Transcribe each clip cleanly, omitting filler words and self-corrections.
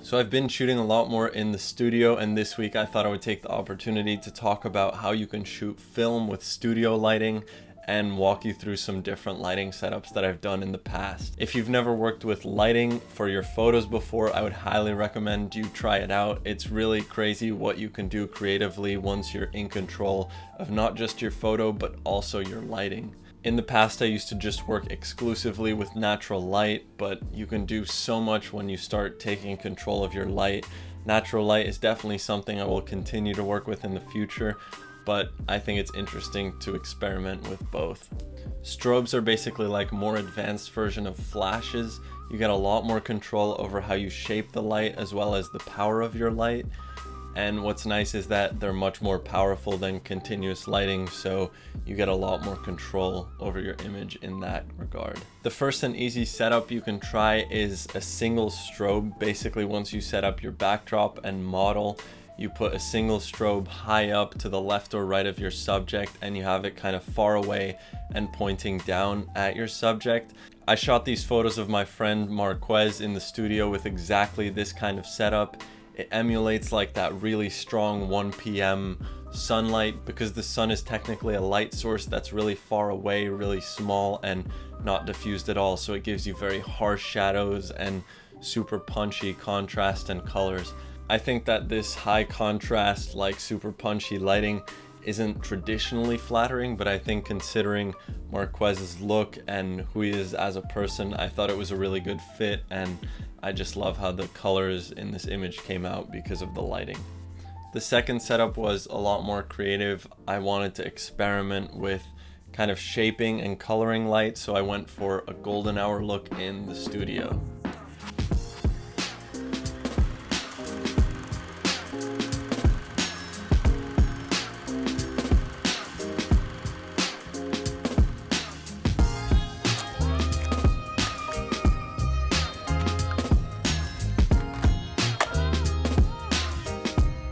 So I've been shooting a lot more in the studio, and this week I thought I would take the opportunity to talk about how you can shoot film with studio lighting and walk you through some different lighting setups that I've done in the past. If you've never worked with lighting for your photos before, I would highly recommend you try it out. It's really crazy what you can do creatively once you're in control of not just your photo, but also your lighting. In the past, I used to just work exclusively with natural light, but you can do so much when you start taking control of your light. Natural light is definitely something I will continue to work with in the future, but I think it's interesting to experiment with both. Strobes are basically like a more advanced version of flashes. You get a lot more control over how you shape the light as well as the power of your light. And what's nice is that they're much more powerful than continuous lighting, so you get a lot more control over your image in that regard. The first and easy setup you can try is a single strobe. Basically, once you set up your backdrop and model, you put a single strobe high up to the left or right of your subject, and you have it kind of far away and pointing down at your subject. I shot these photos of my friend Marquez in the studio with exactly this kind of setup. It emulates like that really strong 1 p.m. sunlight, because the sun is technically a light source that's really far away, really small, and not diffused at all. So it gives you very harsh shadows and super punchy contrast and colors. I think that this high contrast, like super punchy lighting isn't traditionally flattering, but I think considering Marquez's look and who he is as a person, I thought it was a really good fit, and I just love how the colors in this image came out because of the lighting. The second setup was a lot more creative. I wanted to experiment with kind of shaping and coloring light, so I went for a golden hour look in the studio.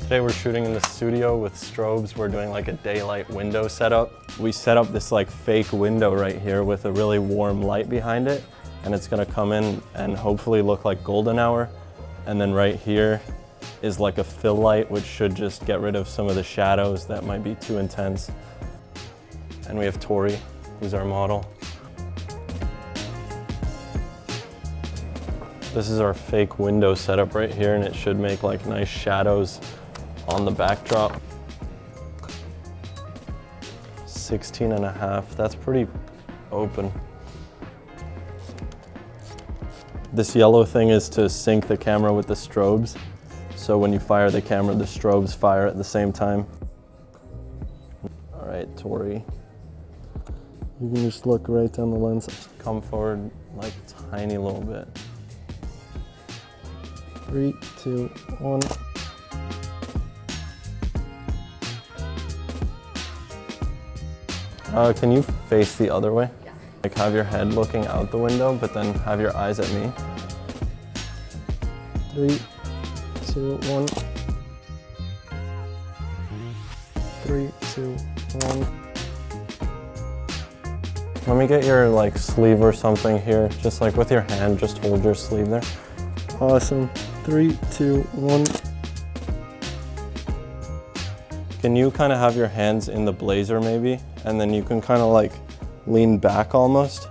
Today we're shooting in the studio with strobes. We're doing like a daylight window setup. We set up this like fake window right here with a really warm light behind it, and it's gonna come in and hopefully look like golden hour. And then right here is like a fill light, which should just get rid of some of the shadows that might be too intense. And we have Tori, who's our model. This is our fake window setup right here, and it should make like nice shadows on the backdrop. 16.5, that's pretty open. This yellow thing is to sync the camera with the strobes. So when you fire the camera, the strobes fire at the same time. All right, Tori. You can just look right down the lens. Just come forward like tiny little bit. 3, 2, 1. Can you face the other way? Yeah. Like have your head looking out the window, but then have your eyes at me. 3, 2, 1. 3, 2, 1. Let me get your like sleeve or something here. Just like with your hand, just hold your sleeve there. Awesome. 3, 2, 1. Can you kind of have your hands in the blazer maybe? And then you can kind of like lean back almost.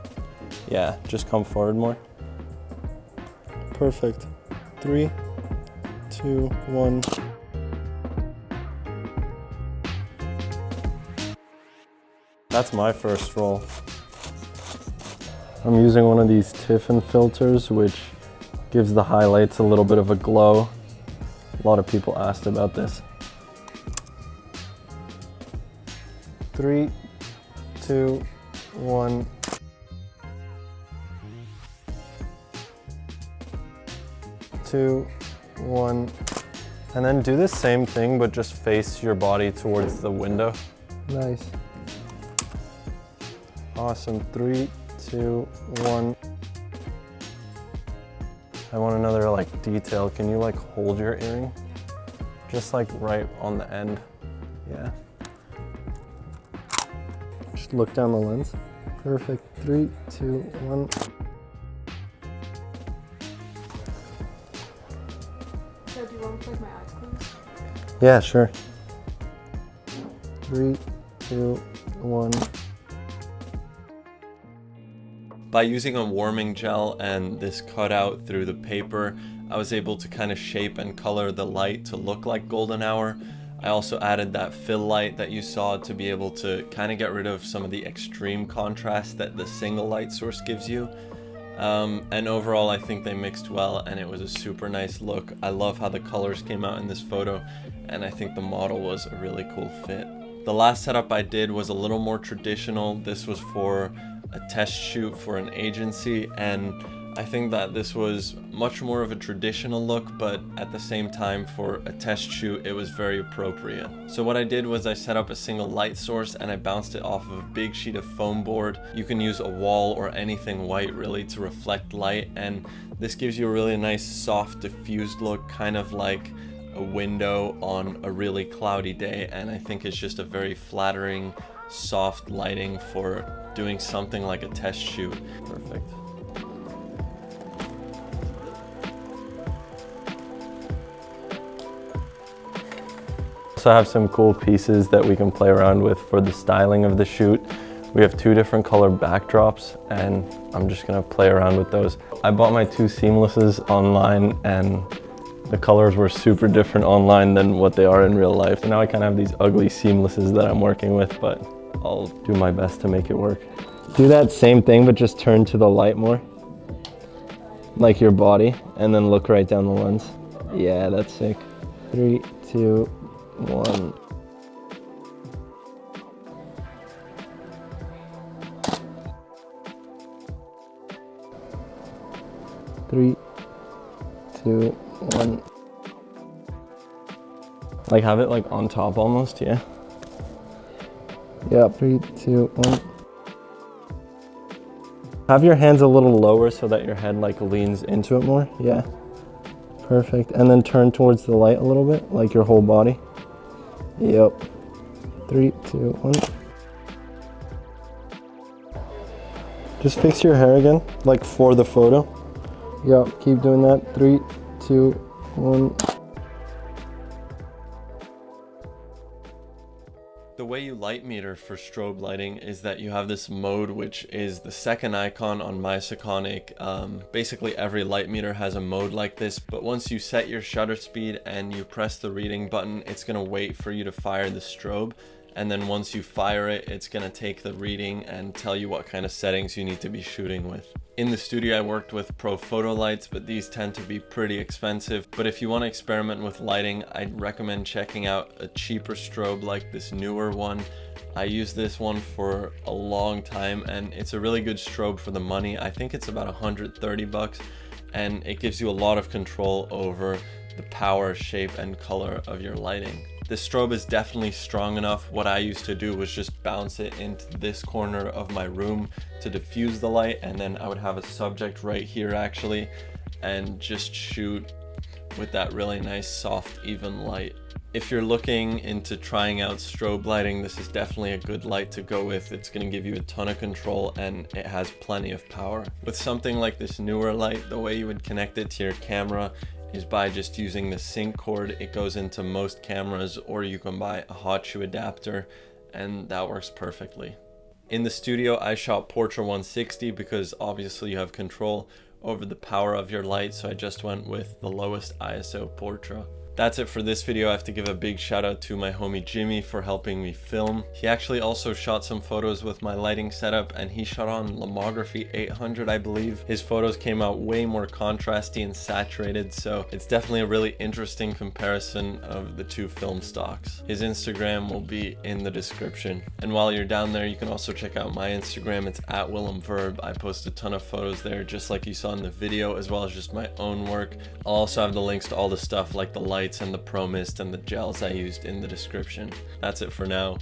Yeah, just come forward more. Perfect. 3, 2, 1. That's my first roll. I'm using one of these Tiffin filters, which gives the highlights a little bit of a glow. A lot of people asked about this. 3, 2, 1. Two, 1. And then do the same thing, but just face your body towards the window. Nice. Awesome. 3, 2, 1. I want another like detail. Can you like hold your earring? Just like right on the end. Yeah. Just look down the lens. Perfect. 3, 2, 1. So do you want me to like my eyes closed? Yeah, sure. 3, 2, 1. By using a warming gel and this cutout through the paper, I was able to kind of shape and color the light to look like golden hour. I also added that fill light that you saw to be able to kind of get rid of some of the extreme contrast that the single light source gives you. And overall I think they mixed well and it was a super nice look. I love how the colors came out in this photo and I think the model was a really cool fit. The last setup I did was a little more traditional. This was for a test shoot for an agency and I think that this was much more of a traditional look, but at the same time for a test shoot it was very appropriate. So what I did was I set up a single light source and I bounced it off of a big sheet of foam board. You can use a wall or anything white really to reflect light, and this gives you a really nice soft diffused look, kind of like a window on a really cloudy day, and I think it's just a very flattering soft lighting for doing something like a test shoot. Perfect. So I have some cool pieces that we can play around with for the styling of the shoot. We have 2 different color backdrops and I'm just gonna play around with those. I bought my 2 seamlesses online and the colors were super different online than what they are in real life. So now I kind of have these ugly seamlesses that I'm working with, but I'll do my best to make it work. Do that same thing, but just turn to the light more. Like your body, and then look right down the lens. Yeah, that's sick. 3, 2, 1. Three, 2, 1. Like have it like on top almost, yeah. Yeah, 3, 2, 1. Have your hands a little lower so that your head like leans into it more. Yeah. Perfect. And then turn towards the light a little bit, like your whole body. Yep. 3, 2, 1. Just fix your hair again, like for the photo. Yep, keep doing that. 3, 2, 1. The way you light meter for strobe lighting is that you have this mode, which is the second icon on Musicbed. Basically every light meter has a mode like this, but once you set your shutter speed and you press the reading button, it's gonna wait for you to fire the strobe. And then once you fire it, it's gonna take the reading and tell you what kind of settings you need to be shooting with. In the studio, I worked with pro photo lights, but these tend to be pretty expensive. But if you want to experiment with lighting, I'd recommend checking out a cheaper strobe like this newer one. I used this one for a long time and it's a really good strobe for the money. I think it's about 130 bucks and it gives you a lot of control over the power, shape, and color of your lighting. This strobe is definitely strong enough. What I used to do was just bounce it into this corner of my room to diffuse the light, and then I would have a subject right here actually, and just shoot with that really nice soft even light. If you're looking into trying out strobe lighting, this is definitely a good light to go with. It's going to give you a ton of control and it has plenty of power. With something like this newer light, the way you would connect it to your camera is by just using the sync cord. It goes into most cameras, or you can buy a hot shoe adapter and that works perfectly. In the studio, I shot Portra 160 because obviously you have control over the power of your light, so I just went with the lowest ISO Portra. That's it for this video. I have to give a big shout out to my homie Jimmy for helping me film. He actually also shot some photos with my lighting setup and he shot on Lomography 800, I believe. His photos came out way more contrasty and saturated, so it's definitely a really interesting comparison of the 2 film stocks. His Instagram will be in the description. And while you're down there, you can also check out my Instagram. It's @WillemVerb. I post a ton of photos there, just like you saw in the video, as well as just my own work. I'll also have the links to all the stuff like the lights and the Pro Mist and the gels I used in the description. That's it for now.